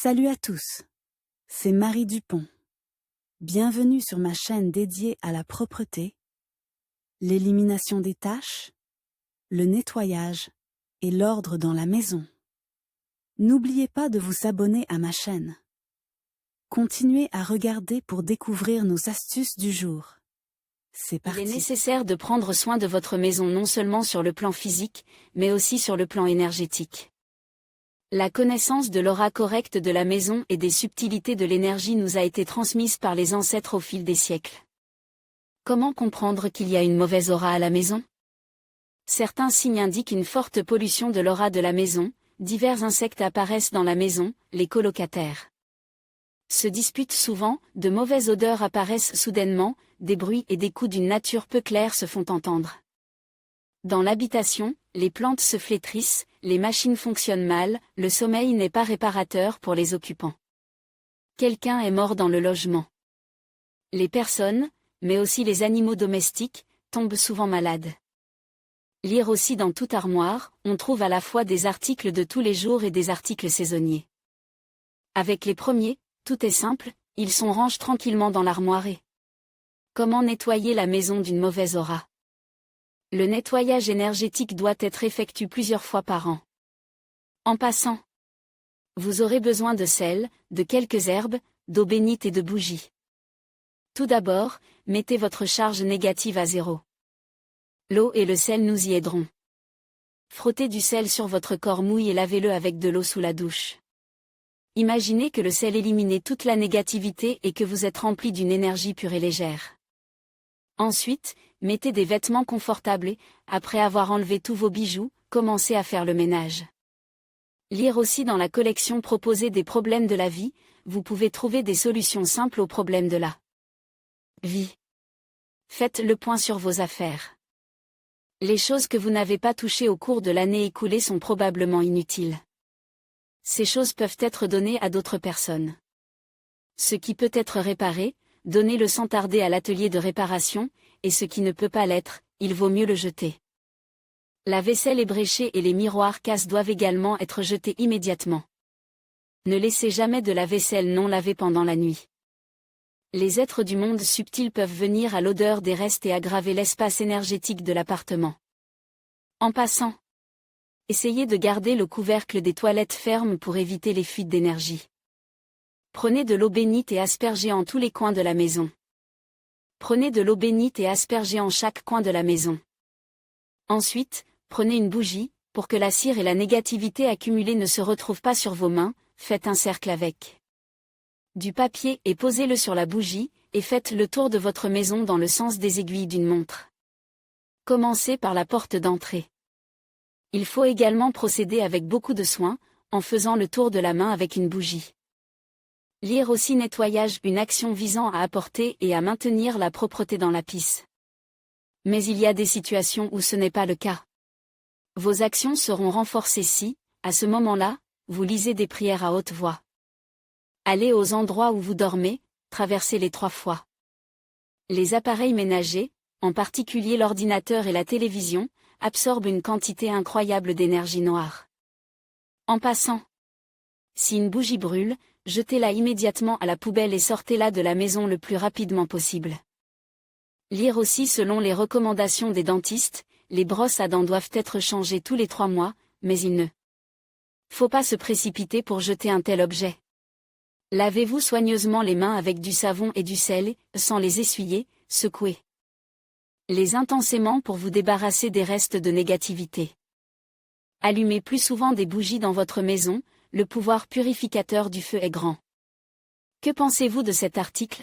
Salut à tous, c'est Marie Dupont. Bienvenue sur ma chaîne dédiée à la propreté, l'élimination des taches, le nettoyage et l'ordre dans la maison. N'oubliez pas de vous abonner à ma chaîne. Continuez à regarder pour découvrir nos astuces du jour. C'est parti. Il est nécessaire de prendre soin de votre maison non seulement sur le plan physique, mais aussi sur le plan énergétique. La connaissance de l'aura correcte de la maison et des subtilités de l'énergie nous a été transmise par les ancêtres au fil des siècles. Comment comprendre qu'il y a une mauvaise aura à la maison? Certains signes indiquent une forte pollution de l'aura de la maison, divers insectes apparaissent dans la maison, les colocataires se disputent souvent, de mauvaises odeurs apparaissent soudainement, des bruits et des coups d'une nature peu claire se font entendre. Dans l'habitation, les plantes se flétrissent, les machines fonctionnent mal, le sommeil n'est pas réparateur pour les occupants. Quelqu'un est mort dans le logement. Les personnes, mais aussi les animaux domestiques, tombent souvent malades. Lire aussi dans toute armoire, on trouve à la fois des articles de tous les jours et des articles saisonniers. Avec les premiers, tout est simple, ils sont rangés tranquillement dans l'armoire. Comment nettoyer la maison d'une mauvaise aura? Le nettoyage énergétique doit être effectué plusieurs fois par an. En passant, vous aurez besoin de sel, de quelques herbes, d'eau bénite et de bougies. Tout d'abord, mettez votre charge négative à 0. L'eau et le sel nous y aideront. Frottez du sel sur votre corps mouillé et lavez-le avec de l'eau sous la douche. Imaginez que le sel élimine toute la négativité et que vous êtes rempli d'une énergie pure et légère. Ensuite, mettez des vêtements confortables et, après avoir enlevé tous vos bijoux, commencez à faire le ménage. Lire aussi dans la collection proposée des problèmes de la vie, vous pouvez trouver des solutions simples aux problèmes de la vie. Faites le point sur vos affaires. Les choses que vous n'avez pas touchées au cours de l'année écoulée sont probablement inutiles. Ces choses peuvent être données à d'autres personnes. Ce qui peut être réparé, donnez-le sans tarder à l'atelier de réparation, et ce qui ne peut pas l'être, il vaut mieux le jeter. La vaisselle ébréchée et les miroirs cassés doivent également être jetés immédiatement. Ne laissez jamais de la vaisselle non lavée pendant la nuit. Les êtres du monde subtil peuvent venir à l'odeur des restes et aggraver l'espace énergétique de l'appartement. En passant, essayez de garder le couvercle des toilettes ferme pour éviter les fuites d'énergie. Prenez de l'eau bénite et aspergez en tous les coins de la maison. Prenez de l'eau bénite et aspergez en chaque coin de la maison. Ensuite, prenez une bougie, pour que la cire et la négativité accumulée ne se retrouvent pas sur vos mains, faites un cercle avec du papier et posez-le sur la bougie, et faites le tour de votre maison dans le sens des aiguilles d'une montre. Commencez par la porte d'entrée. Il faut également procéder avec beaucoup de soin, en faisant le tour de la main avec une bougie. Lire aussi nettoyage, une action visant à apporter et à maintenir la propreté dans la pièce. Mais il y a des situations où ce n'est pas le cas. Vos actions seront renforcées si, à ce moment-là, vous lisez des prières à haute voix. Allez aux endroits où vous dormez, traversez-les 3 fois. Les appareils ménagers, en particulier l'ordinateur et la télévision, absorbent une quantité incroyable d'énergie noire. En passant, si une bougie brûle, jetez-la immédiatement à la poubelle et sortez-la de la maison le plus rapidement possible. Lire aussi selon les recommandations des dentistes, les brosses à dents doivent être changées tous les 3 mois, mais il ne faut pas se précipiter pour jeter un tel objet. Lavez-vous soigneusement les mains avec du savon et du sel, sans les essuyer, secouez les intensément pour vous débarrasser des restes de négativité. Allumez plus souvent des bougies dans votre maison, le pouvoir purificateur du feu est grand. Que pensez-vous de cet article?